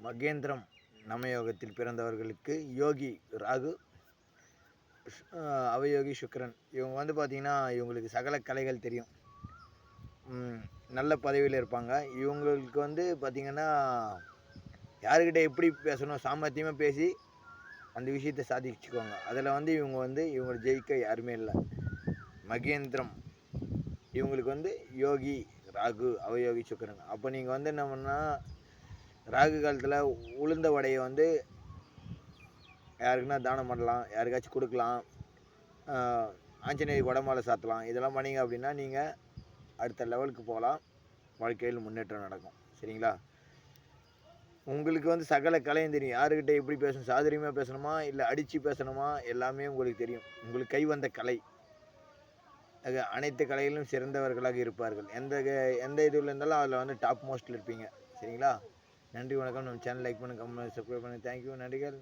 மகேந்திரம் நவயோகத்தில் பிறந்தவர்களுக்கு யோகி ராகு, அவயோகி சுக்கிரன். இவங்க வந்து பார்த்திங்கன்னா இவங்களுக்கு சகல கலைகள் தெரியும். நல்ல பதவியில் இருப்பாங்க. இவங்களுக்கு வந்து பார்த்திங்கன்னா யாருக்கிட்ட எப்படி பேசணும் சாமர்த்தியமாக பேசி அந்த விஷயத்தை சாதிச்சுக்குவாங்க. அதில் வந்து இவங்களை ஜெயிக்க யாருமே இல்லை. மகேந்திரம் இவங்களுக்கு வந்து யோகி ராகு, அவயோகி சுக்கிரன். அப்போ நீங்கள் வந்து என்ன பண்ணால் ராகு காலத்தில் உளுந்த வடையை வந்து யாருக்குன்னா தானம் பண்ணலாம், யாருக்காச்சும் கொடுக்கலாம், ஆஞ்சநேயர் வடமாலை சாத்தலாம். இதெல்லாம் பண்ணிங்க அப்படின்னா நீங்கள் அடுத்த லெவலுக்கு போகலாம், வாழ்க்கையில் முன்னேற்றம் நடக்கும். சரிங்களா? உங்களுக்கு வந்து சகல கலையும் தெரியும். யாருக்கிட்ட எப்படி பேசணும், சாதுரியமாக பேசணுமா இல்லை அடித்து பேசணுமா, எல்லாமே உங்களுக்கு தெரியும். உங்களுக்கு கை வந்த கலை. அனைத்து கலைகளிலும் சிறந்தவர்களாக இருப்பார்கள். எந்த இதுவில் இருந்தாலும் அதில் வந்து டாப் மோஸ்ட்டில் இருப்பீங்க. சரிங்களா? நன்றி, வணக்கம். நம்ம சேனல் லைக் பண்ணுங்கள், கமெண்ட், சப்ஸ்கிரைப் பண்ணுங்கள். தேங்க்யூ. நன்றிகள்.